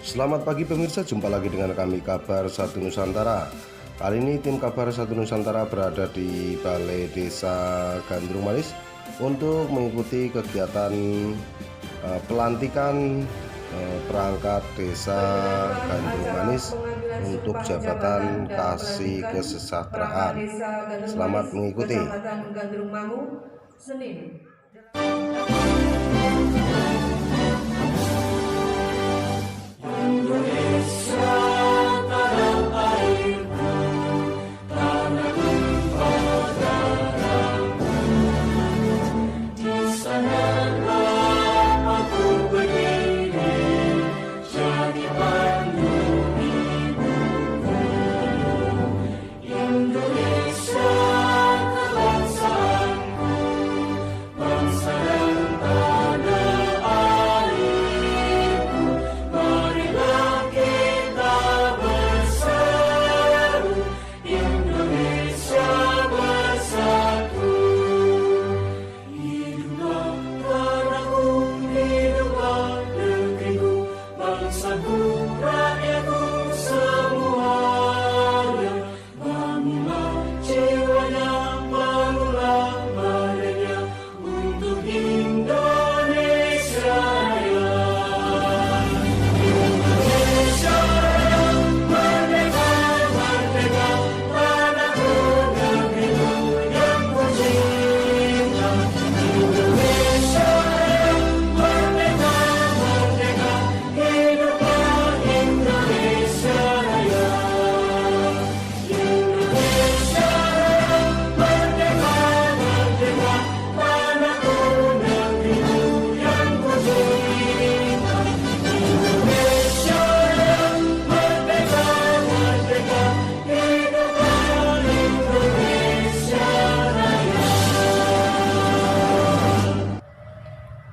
Selamat pagi pemirsa, jumpa lagi dengan kami Kabar Satu Nusantara. Kali ini tim Kabar Satu Nusantara berada di Balai Desa Gandrung Manis untuk mengikuti kegiatan pelantikan perangkat Desa Gandrung Manis untuk jabatan Kasih Kesejahteraan. Selamat mengikuti.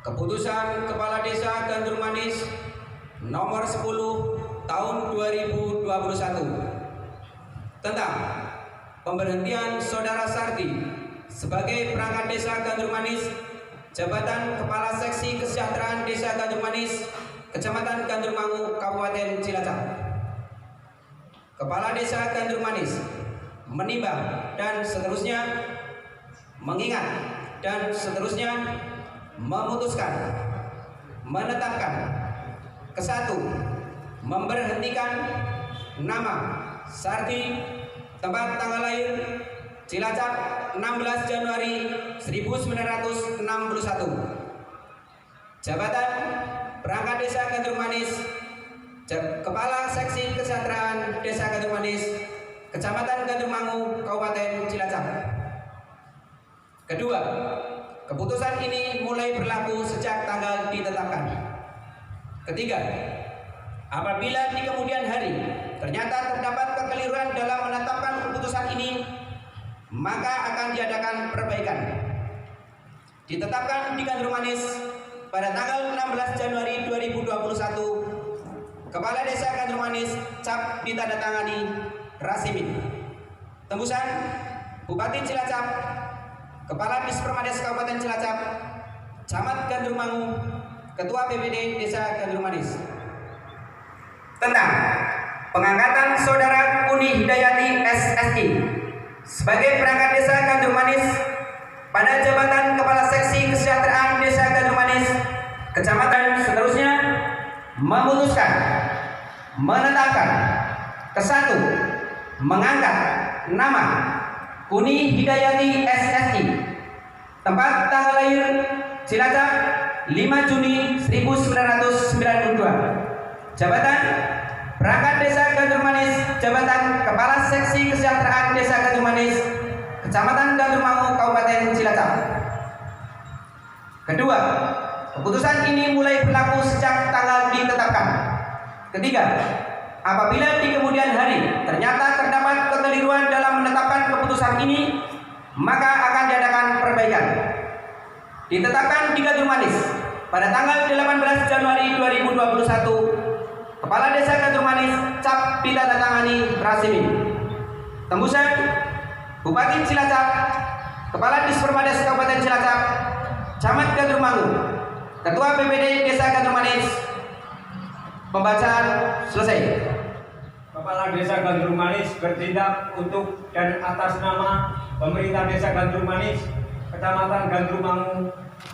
Keputusan Kepala Desa Gandrung Manis nomor 10 tahun 2021 tentang pemberhentian Saudara Sardi sebagai perangkat Desa Gandrung Manis, jabatan Kepala Seksi Kesejahteraan Desa Gandrung Manis, Kecamatan Gandrung Mangu, Kabupaten Cilacap. Kepala Desa Gandrung Manis menimbang dan seterusnya mengingat dan seterusnya memutuskan, menetapkan, ke-1, memberhentikan nama Sardi, tempat tanggal lahir Cilacap 16 Januari 1961, jabatan perangkat Desa Gandrung Manis, Kepala Seksi Kesejahteraan Desa Gandrung Manis, Kecamatan Gandrung Mangu, Kabupaten Cilacap. Kedua, keputusan ini mulai berlaku sejak tanggal ditetapkan. Ketiga, apabila di kemudian hari ternyata terdapat kekeliruan dalam menetapkan keputusan ini, maka akan diadakan perbaikan. Ditetapkan di Gandrung Manis pada tanggal 16 Januari 2021, Kepala Desa Gandrung Manis cap ditandatangani Rasimin. Tembusan Bupati Cilacap, Kepala Dispermades Kabupaten Cilacap, Camat Gandrung Mangu, Ketua BPD Desa Gandrung Manis. Tentang pengangkatan Saudara Uni Hidayati SSI sebagai perangkat Desa Gandrung Manis pada jabatan Kepala Seksi Kesejahteraan Desa Gandrung Manis, Kecamatan seterusnya memutuskan, menetapkan, ke-1, mengangkat nama Uni Hidayati SSI, tempat tanggal lahir Cilacap 5 Juni 1992, jabatan perangkat Desa Gandrung Manis, jabatan Kepala Seksi Kesejahteraan Desa Gandrung Manis, Kecamatan Gandrung Mangu, Kabupaten Cilacap. Kedua, keputusan ini mulai berlaku sejak tanggal ditetapkan. Ketiga, apabila di kemudian hari ternyata terdapat kekeliruan dalam menetapkan keputusan ini, maka akan diadakan perbaikan. Ditetapkan di Gandrung Manis pada tanggal 18 Januari 2021, Kepala Desa Gandrung Manis cap ditandatangani Rasimin. Tembusan Bupati Cilacap, Kepala Dispermades Kabupaten Cilacap, Camat Gandrung Mangu, Ketua BPD Desa Gandrung Manis, Pembacaan selesai. Kepala Desa Gandrung Manis bertindak untuk dan atas nama pemerintah Desa Gandrung Manis, Kecamatan Gandrung Mangu,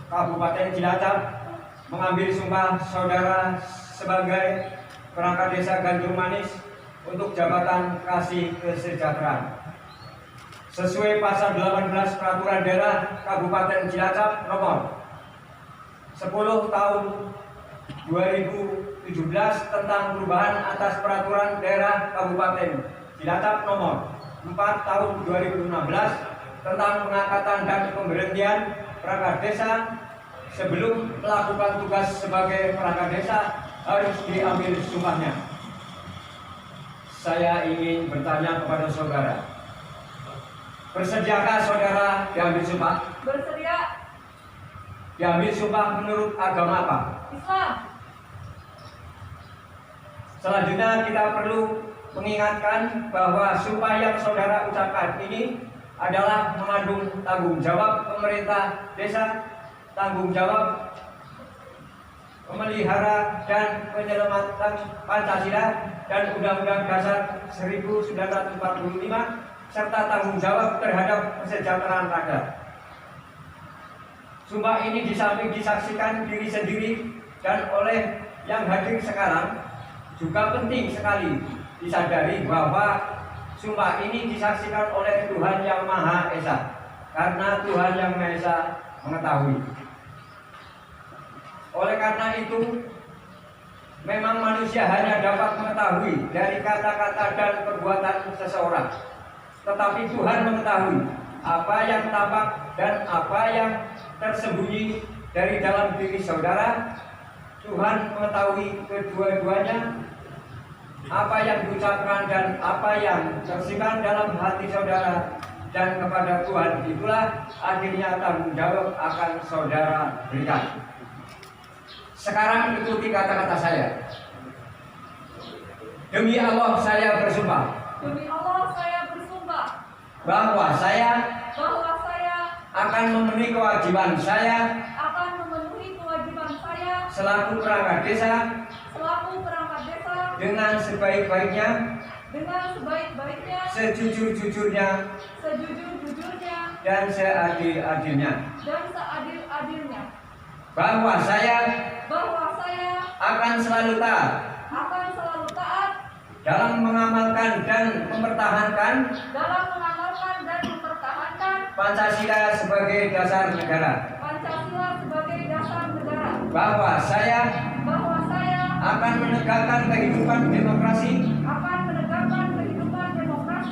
Kabupaten Cilacap, mengambil sumpah saudara sebagai perangkat Desa Gandrung Manis untuk jabatan kasih kesejahteraan. Sesuai pasal 18 Peraturan Daerah Kabupaten Cilacap nomor 10 tahun 2017 tentang perubahan atas Peraturan Daerah Kabupaten Cilacap nomor 4 tahun 2016 tentang pengangkatan dan pemberhentian perangkat desa. Sebelum melakukan tugas sebagai perangkat desa harus diambil sumpahnya. Saya ingin bertanya kepada saudara, bersediakah saudara diambil sumpah? Bersedia. Diambil sumpah menurut agama apa? Islam. Selanjutnya kita perlu mengingatkan bahwa sumpah yang saudara ucapkan ini adalah mengandung tanggung jawab pemerintah desa, tanggung jawab memelihara dan penyelamatan Pancasila dan Undang-Undang Dasar 1945 serta tanggung jawab terhadap kesejahteraan rakyat. Sumpah ini di samping disaksikan diri sendiri dan oleh yang hadir sekarang, juga penting sekali disadari bahwa sumpah ini disaksikan oleh Tuhan Yang Maha Esa, karena Tuhan Yang Maha Esa mengetahui. Oleh karena itu, memang manusia hanya dapat mengetahui dari kata-kata dan perbuatan seseorang, tetapi Tuhan mengetahui apa yang tampak dan apa yang tersembunyi dari dalam diri saudara. Tuhan mengetahui kedua-duanya, apa yang diucapkan dan apa yang tersimpan dalam hati saudara, dan kepada Tuhan itulah akhirnya tanggung jawab akan saudara berikan. Sekarang ikuti kata-kata saya. Demi Allah saya bersumpah. Demi Allah saya bersumpah Bahwa saya akan memenuhi kewajiban saya selaku perangkat desa dengan sebaik-baiknya, sejujur-jujurnya, dan seadil-adilnya. Bahwa saya akan selalu taat dalam mengamalkan dan mempertahankan Pancasila sebagai dasar negara. Bahwa saya akan menegakkan kehidupan demokrasi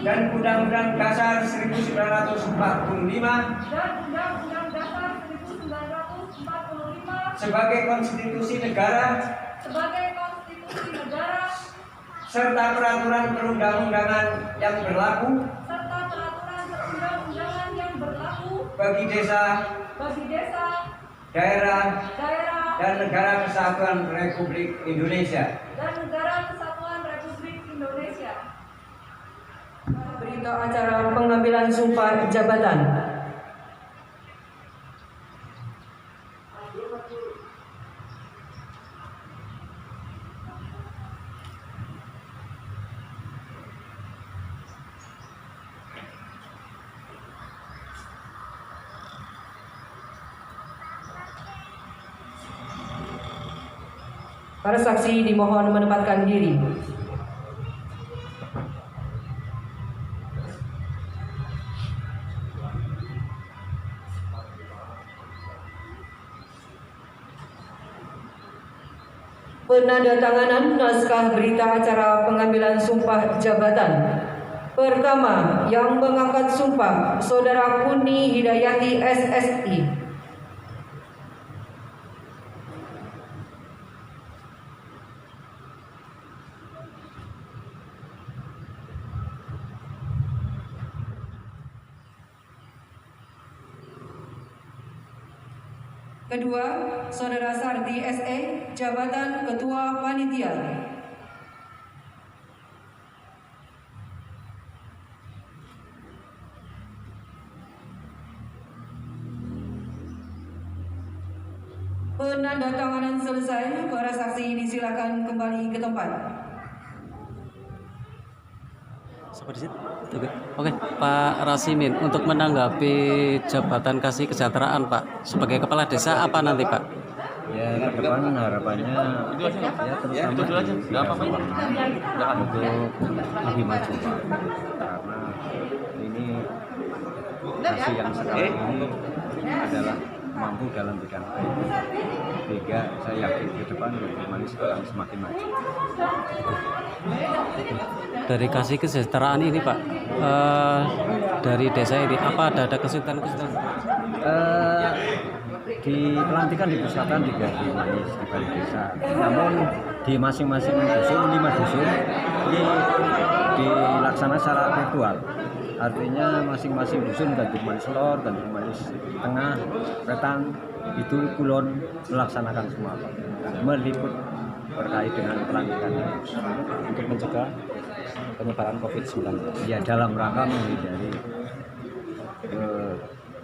dan Undang-Undang Dasar 1945 sebagai konstitusi negara serta peraturan perundang-undangan yang berlaku bagi desa, daerah, dan negara kesatuan Republik Indonesia. Berita acara pengambilan sumpah jabatan. Para saksi dimohon menempatkan diri. Penandatanganan naskah berita acara pengambilan sumpah jabatan. Pertama, yang mengangkat sumpah, Saudara Kuni Hidayati SSI. Kedua, Saudara Sardi SE, jabatan Ketua Panitia. Penandatanganan selesai, para saksi disilakan kembali ke tempat. Oke, Pak Rasimin, untuk menanggapi jabatan kasih kesejahteraan Pak sebagai kepala desa apa nanti Pak? Ya, ke depan harapannya ya terutama untuk lebih maju Pak. Karena ini kasih yang sekarang ini adalah mampu dalam bidang IT, sehingga saya yakin ke depan Manis akan semakin maju. Dari kasih kesejahteraan ini Pak, dari desa ini apa ada kesulitan-kesulitan? Di pelantikan dipusatkan di Manis di balai desa, namun di masing-masing dusun 5 dusun ini dilaksanakan secara virtual. Artinya masing-masing dusun Gandrung Manis Lor, Gandrung Manis Tengah, Wetan, itu Kulon melaksanakan semua Pak. Meliput terkait dengan pelantikan ini Untuk mencegah penyebaran COVID-19. ya dalam rangka menghindari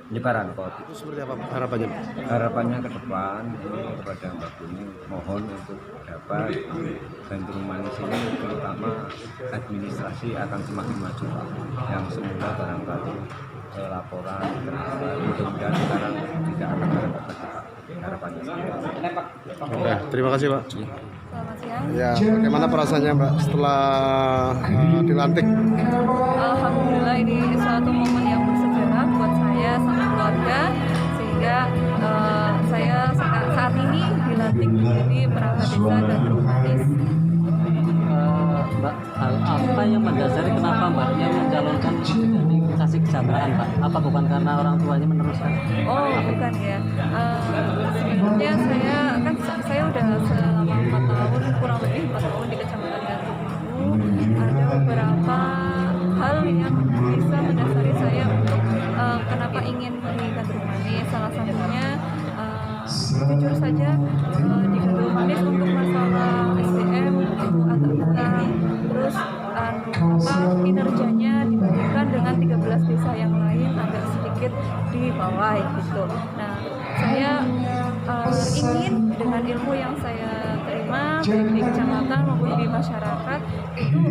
penyebaran COVID. Itu seperti apa harapannya? Harapannya ke depan ini kepada Mbak Buni mohon untuk dapat Gandrung Manis ini terutama administrasi akan semakin maju Pak. Yang semula barangkali laporan mudah-mudahan sekarang tidak akan ada Pak. Harapannya. Ya, terima kasih Pak. Selamat siang. Ya, bagaimana perasaannya Mbak setelah dilantik? Alhamdulillah ini suatu momen yang bersejarah buat saya sama keluarga, sehingga saya saat ini dilantik menjadi perangkat desa Gandrung Manis. Mbak, hal apa yang mendasari kenapa Mbak yang mencalonkan menjadi kasih kesejahteraan Pak? Apa bukan karena orang tuanya meneruskan? Oh bukan ya, sebenarnya saya udah selama 4 tahun, kurang lebih 4 tahun di Kecamatan Gandrung itu. Ada beberapa hal yang bisa mendasari saya untuk kenapa ingin di Gandrung Manis. Salah satunya jujur saja di Gandrung Manis untuk masalah SDM itu agak kurang, terus kinerjanya dibandingkan dengan 13 desa yang lain agak sedikit di bawah gitu. Nah, saya ingin dengan ilmu yang saya terima baik di kecamatan maupun di masyarakat itu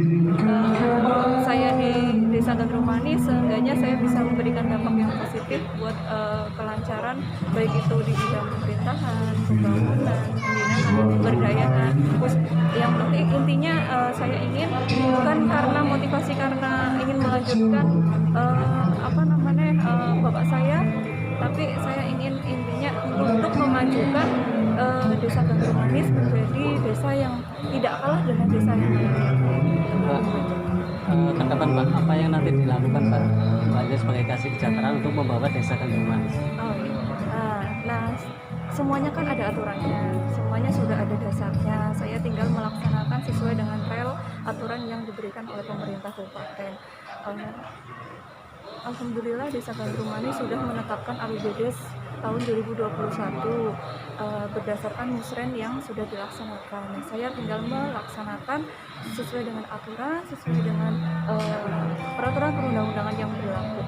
saya di Desa Gandrung Manis seenggaknya saya bisa memberikan dampak yang positif buat kelancaran baik itu di bidang pemerintahan, pembangunan, pembinaan, pemberdayaan. Terus yang penting intinya saya ingin bukan karena motivasi karena ingin melanjutkan bapak saya, tapi saya ingin intinya untuk memajukan Desa Gandrung Manis menjadi desa yang tidak kalah dengan desa yang lain. Ke depan Pak, apa yang nanti dilakukan Pak Mbaknya sebagai kasih kesejahteraan untuk membawa desa Gandrung Manis? Nah, semuanya kan ada aturannya, semuanya sudah ada dasarnya. Saya tinggal melaksanakan sesuai dengan rel aturan yang diberikan oleh pemerintah kabupaten. Alhamdulillah Desa Gandrung Manis sudah menetapkan APBDes tahun 2021 berdasarkan musren yang sudah dilaksanakan. Nah, saya tinggal melaksanakan sesuai dengan aturan, sesuai dengan peraturan perundang-undangan yang berlaku.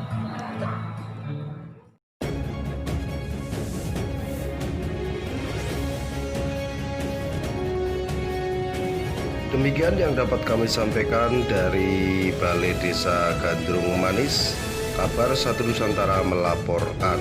Demikian yang dapat kami sampaikan dari Balai Desa Gandrung Manis. Kabar Satu Nusantara melaporkan.